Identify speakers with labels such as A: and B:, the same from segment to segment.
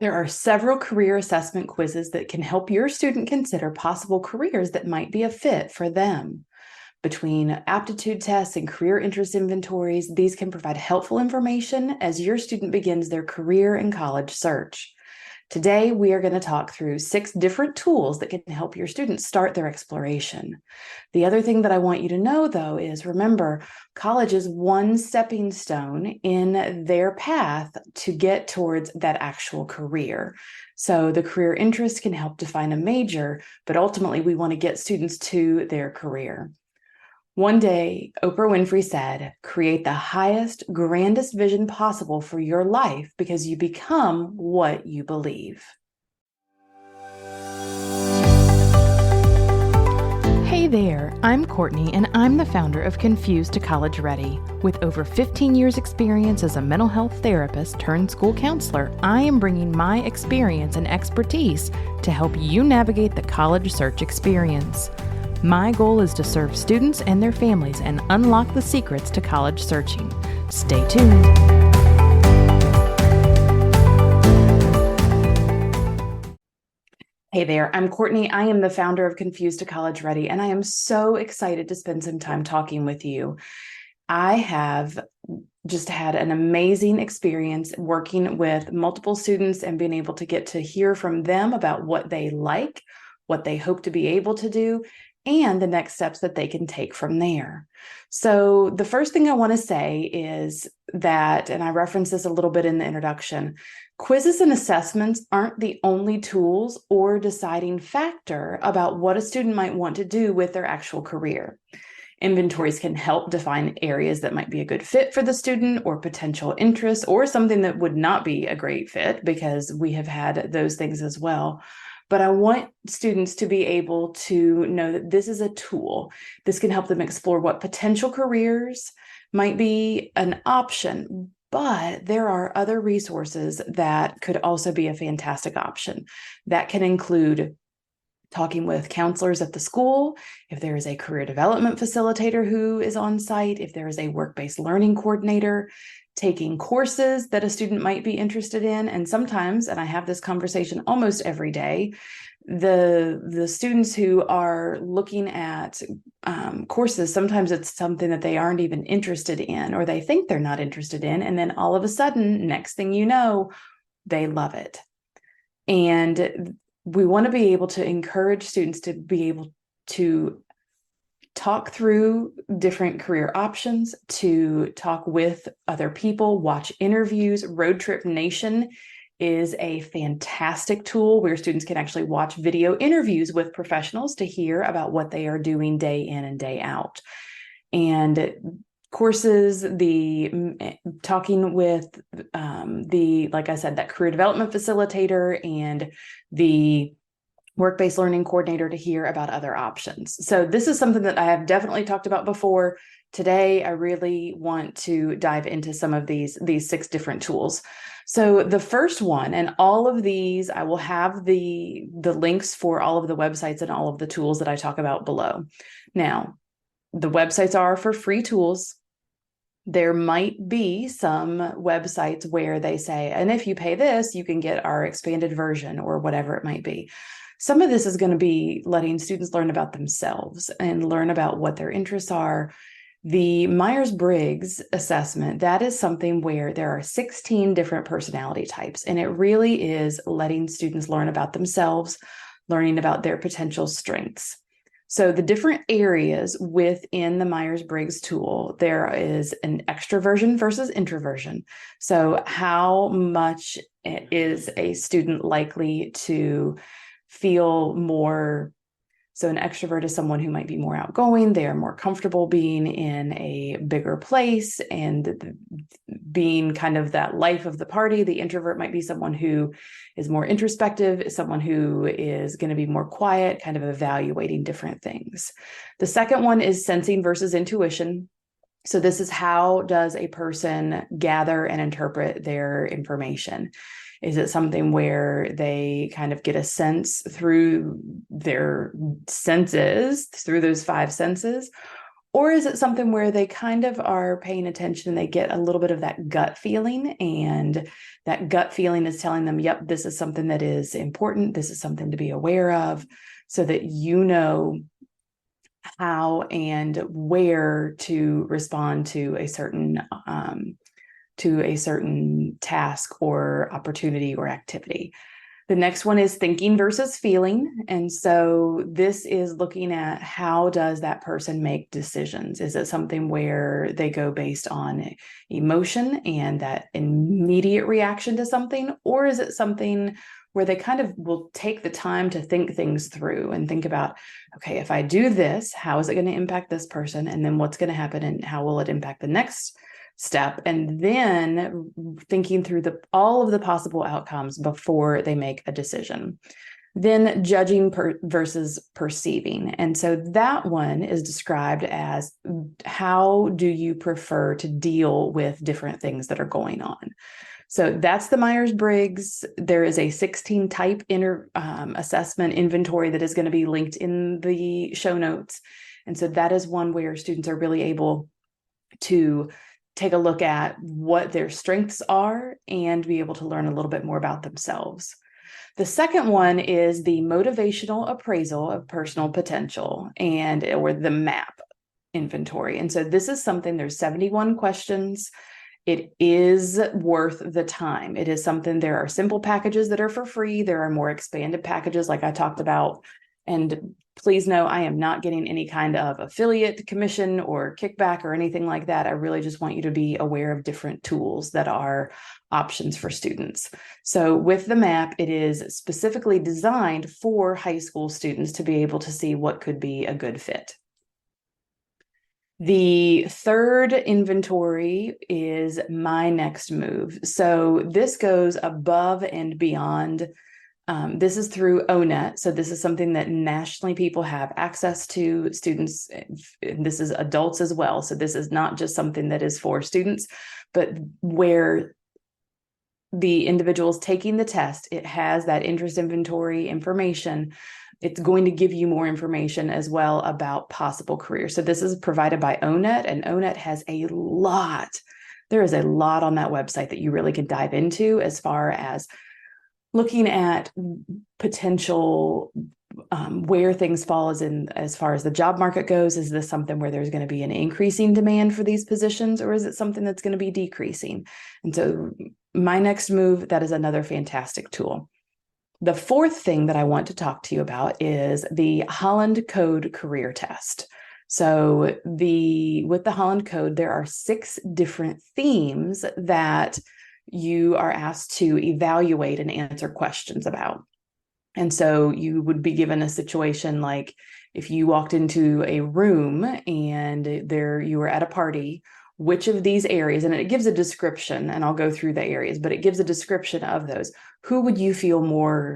A: There are several career assessment quizzes that can help your student consider possible careers that might be a fit for them. Between aptitude tests and career interest inventories, these can provide helpful information as your student begins their career and college search. Today, we are going to talk through 6 different tools that can help your students start their exploration. The other thing that I want you to know, though, is remember, college is one stepping stone in their path to get towards that actual career. So the career interest can help define a major, but ultimately we want to get students to their career. One day, Oprah Winfrey said, "Create the highest, grandest vision possible for your life because you become what you believe."
B: Hey there, I'm Courtney and I'm the founder of Confused to College Ready. With over 15 years experience as a mental health therapist turned school counselor, I am bringing my experience and expertise to help you navigate the college search experience. My goal is to serve students and their families and unlock the secrets to college searching. Stay tuned.
A: Hey there, I'm Courtney. I am the founder of Confused to College Ready, and I am so excited to spend some time talking with you. I have just had an amazing experience working with multiple students and being able to get to hear from them about what they like, what they hope to be able to do, and the next steps that they can take from there. So the first thing I want to say is that, and I referenced this a little bit in the introduction, quizzes and assessments aren't the only tools or deciding factor about what a student might want to do with their actual career. Inventories can help define areas that might be a good fit for the student or potential interests or something that would not be a great fit, because we have had those things as well. But I want students to be able to know that this is a tool. This can help them explore what potential careers might be an option, but there are other resources that could also be a fantastic option. That can include talking with counselors at the school, if there is a career development facilitator who is on site, if there is a work-based learning coordinator, taking courses that a student might be interested in. And sometimes, and I have this conversation almost every day, the students who are looking at courses, sometimes it's something that they aren't even interested in, or they think they're not interested in. And then all of a sudden, next thing you know, they love it. And we want to be able to encourage students to be able to talk through different career options, to talk with other people, watch interviews. Road Trip Nation is a fantastic tool where students can actually watch video interviews with professionals to hear about what they are doing day in and day out. And courses, the talking with like I said, that career development facilitator and the work-based learning coordinator to hear about other options. So this is something that I have definitely talked about before. Today, I really want to dive into some of these 6 different tools. So the first one, and all of these, I will have the links for all of the websites and all of the tools that I talk about below. Now, the websites are for free tools. There might be some websites where they say, and if you pay this, you can get our expanded version or whatever it might be. Some of this is going to be letting students learn about themselves and learn about what their interests are. The Myers-Briggs assessment, that is something where there are 16 different personality types, and it really is letting students learn about themselves, learning about their potential strengths. So the different areas within the Myers-Briggs tool, there is an extroversion versus introversion. So how much is a student likely to feel more? So an extrovert is someone who might be more outgoing. They are more comfortable being in a bigger place and being kind of that life of the party. The introvert might be someone who is more introspective, someone who is going to be more quiet, kind of evaluating different things. The second one is sensing versus intuition. So this is, how does a person gather and interpret their information? Is it something where they kind of get a sense through their senses, through those 5 senses? Or is it something where they kind of are paying attention and they get a little bit of that gut feeling, and that gut feeling is telling them, yep, this is something that is important. This is something to be aware of, so that you know how and where to respond to a certain task or opportunity or activity. The next one is thinking versus feeling. And so this is looking at, how does that person make decisions? Is it something where they go based on emotion and that immediate reaction to something? Or is it something where they kind of will take the time to think things through and think about, okay, if I do this, how is it going to impact this person? And then what's going to happen and how will it impact the next step? And then thinking through all of the possible outcomes before they make a decision. Then judging versus perceiving. And so that one is described as, how do you prefer to deal with different things that are going on? So that's the Myers-Briggs. There is a 16 type assessment inventory that is going to be linked in the show notes. And so that is one where students are really able to take a look at what their strengths are and be able to learn a little bit more about themselves. The second one is the motivational appraisal of personal potential, or the MAP inventory. And so this is something, there's 71 questions. It is worth the time. It is something, there are simple packages that are for free. There are more expanded packages like I talked about. And please know, I am not getting any kind of affiliate commission or kickback or anything like that. I really just want you to be aware of different tools that are options for students. So with the MAP, it is specifically designed for high school students to be able to see what could be a good fit. The third inventory is My Next Move. So this goes above and beyond. This is through ONET. So this is something that nationally people have access to, students, and this is adults as well. So this is not just something that is for students, but where the individual's taking the test, it has that interest inventory information. It's going to give you more information as well about possible careers. So this is provided by ONET, and ONET has there is a lot on that website that you really can dive into as far as looking at potential, where things fall as far as the job market goes. Is this something where there's going to be an increasing demand for these positions, or is it something that's going to be decreasing? And so My Next Move, that is another fantastic tool. The fourth thing that I want to talk to you about is the Holland Code career test. So with the Holland Code, there are 6 different themes that you are asked to evaluate and answer questions about. And so you would be given a situation like, if you walked into a room and you were at a party, which of these areas, and it gives a description, and I'll go through the areas, but it gives a description of those. Who would you feel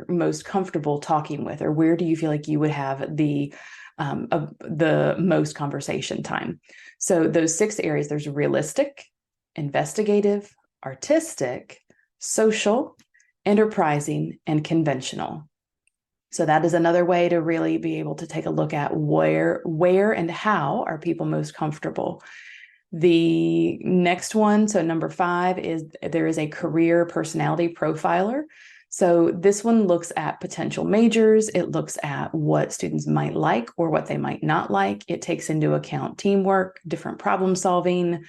A: most comfortable talking with, or where do you feel like you would have the most conversation time? So those 6 areas, there's realistic, investigative, artistic, social, enterprising, and conventional. So that is another way to really be able to take a look at where and how are people most comfortable. The next one, so number 5, is there is a career personality profiler. So this one looks at potential majors. It looks at what students might like or what they might not like. It takes into account teamwork, different problem solving,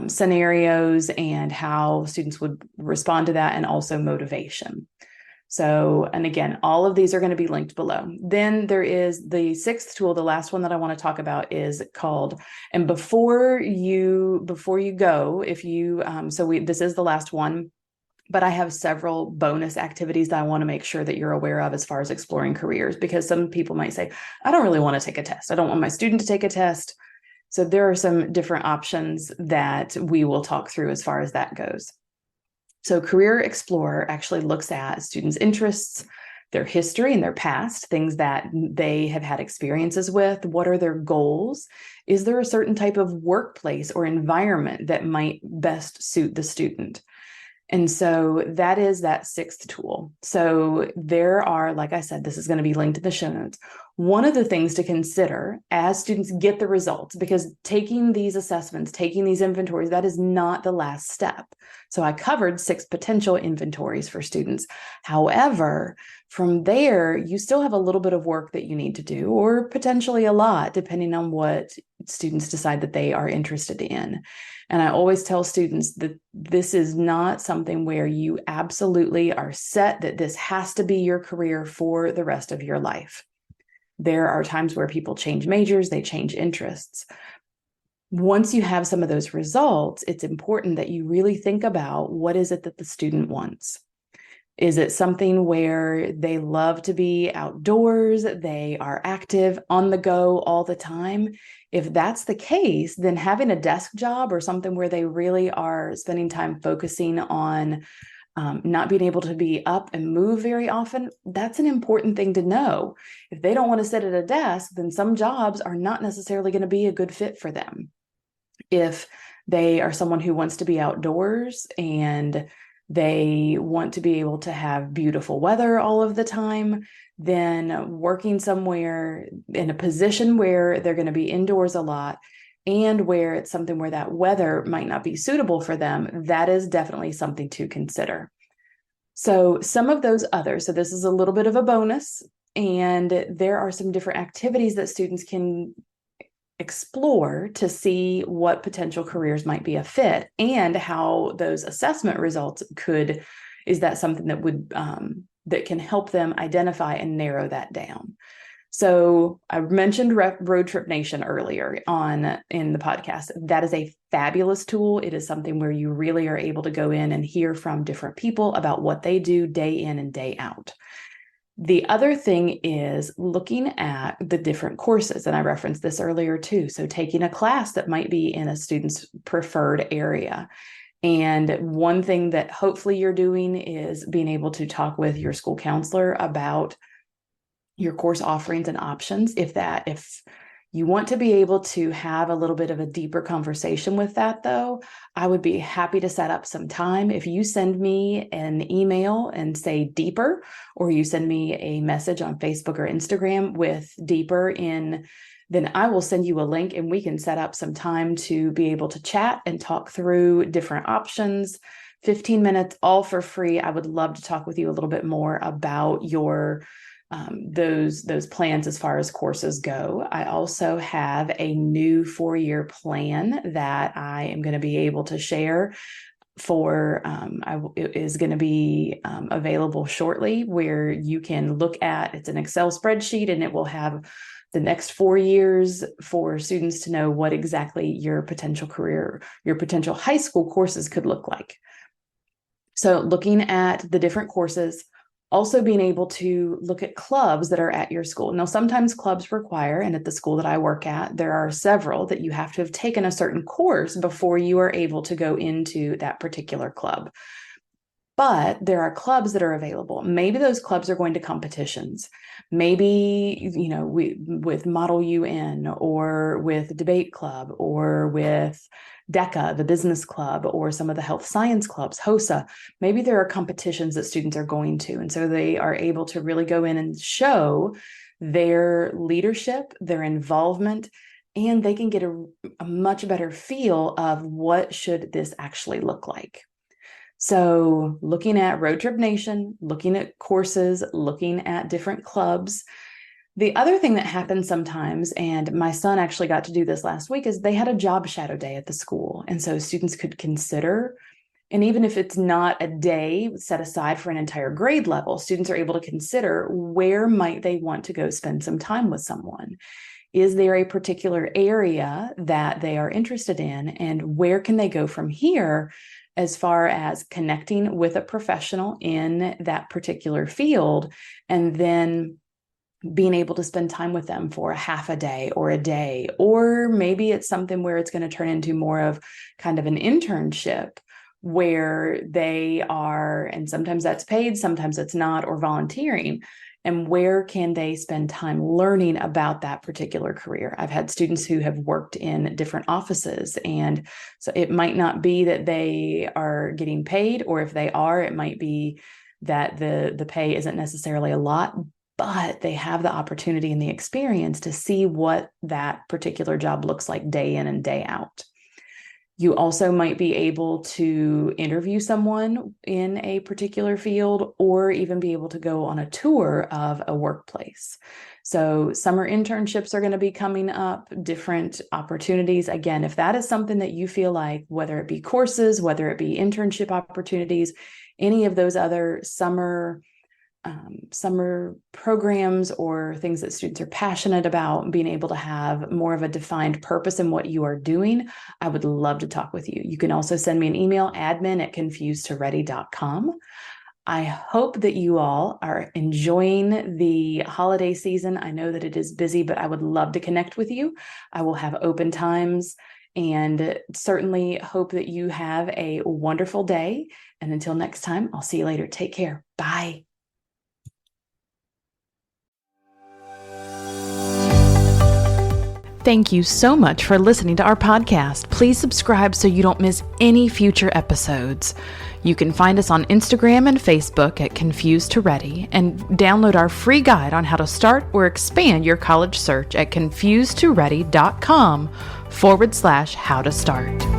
A: scenarios, and how students would respond to that, and also motivation. So, and again, all of these are going to be linked below. Then there is the 6th tool. The last one that I want to talk about is called, and before you go, this is the last one, but I have several bonus activities that I want to make sure that you're aware of as far as exploring careers, because some people might say, I don't really want to take a test. I don't want my student to take a test. So there are some different options that we will talk through as far as that goes. So Career Explorer actually looks at students' interests, their history and their past, things that they have had experiences with. What are their goals? Is there a certain type of workplace or environment that might best suit the student? And so that is that sixth tool. So there are, like I said, this is going to be linked in the show notes. One of the things to consider as students get the results, because taking these assessments, taking these inventories, that is not the last step. So I covered 6 potential inventories for students. However, from there, you still have a little bit of work that you need to do, or potentially a lot, depending on what students decide that they are interested in. And I always tell students that this is not something where you absolutely are set that this has to be your career for the rest of your life. There are times where people change majors, they change interests. Once you have some of those results, it's important that you really think about what is it that the student wants. Is it something where they love to be outdoors, they are active, on the go all the time? If that's the case, then having a desk job or something where they really are spending time focusing on not being able to be up and move very often, that's an important thing to know. If they don't want to sit at a desk, then some jobs are not necessarily going to be a good fit for them. If they are someone who wants to be outdoors and they want to be able to have beautiful weather all of the time, then working somewhere in a position where they're going to be indoors a lot and where it's something where that weather might not be suitable for them, that is definitely something to consider. So some of those others, so this is a little bit of a bonus, and there are some different activities that students can explore to see what potential careers might be a fit and how those assessment results is that something that would that can help them identify and narrow that down. So I mentioned Road Trip Nation earlier on in the podcast. That is a fabulous tool. It is something where you really are able to go in and hear from different people about what they do day in and day out. The other thing is looking at the different courses, and I referenced this earlier too. So taking a class that might be in a student's preferred area. And one thing that hopefully you're doing is being able to talk with your school counselor about your course offerings and options. If you want to be able to have a little bit of a deeper conversation with that, though, I would be happy to set up some time. If you send me an email and say deeper, or you send me a message on Facebook or Instagram with deeper in, then I will send you a link and we can set up some time to be able to chat and talk through different options. 15 minutes, all for free. I would love to talk with you a little bit more about your those plans as far as courses go. I also have a new 4-year plan that I am going to be able to share for it is going to be available shortly, where you can look at, it's an Excel spreadsheet, and it will have the next 4 years for students to know what exactly your potential career, your potential high school courses could look like. So looking at the different courses, also being able to look at clubs that are at your school. Now, sometimes clubs require, and at the school that I work at, there are several that you have to have taken a certain course before you are able to go into that particular club. But there are clubs that are available. Maybe those clubs are going to competitions. Maybe, with Model UN, or with Debate Club, or with DECA, the business club, or some of the health science clubs, HOSA. Maybe there are competitions that students are going to. And so they are able to really go in and show their leadership, their involvement, and they can get a much better feel of what should this actually look like. So looking at Road Trip Nation, looking at courses, looking at different clubs. The other thing that happens sometimes, and my son actually got to do this last week, is they had a job shadow day at the school. And so students could consider, and even if it's not a day set aside for an entire grade level, students are able to consider where might they want to go spend some time with someone. Is there a particular area that they are interested in, and where can they go from here as far as connecting with a professional in that particular field, and then being able to spend time with them for a half a day or a day, or maybe it's something where it's going to turn into more of kind of an internship where they are, and sometimes that's paid, sometimes it's not, or volunteering. and where can they spend time learning about that particular career. I've had students who have worked in different offices, and so it might not be that they are getting paid, or if they are, it might be that the pay isn't necessarily a lot, but they have the opportunity and the experience to see what that particular job looks like day in and day out. You also might be able to interview someone in a particular field, or even be able to go on a tour of a workplace. So summer internships are going to be coming up, different opportunities. Again, if that is something that you feel like, whether it be courses, whether it be internship opportunities, any of those other summer programs or things that students are passionate about, being able to have more of a defined purpose in what you are doing, I would love to talk with you. You can also send me an email, admin@confusedtoready.com. I hope that you all are enjoying the holiday season. I know that it is busy, but I would love to connect with you. I will have open times, and certainly hope that you have a wonderful day. And until next time, I'll see you later. Take care. Bye.
B: Thank you so much for listening to our podcast. Please subscribe so you don't miss any future episodes. You can find us on Instagram and Facebook at Confused to Ready, and download our free guide on how to start or expand your college search at confusedtoready.com/how to start.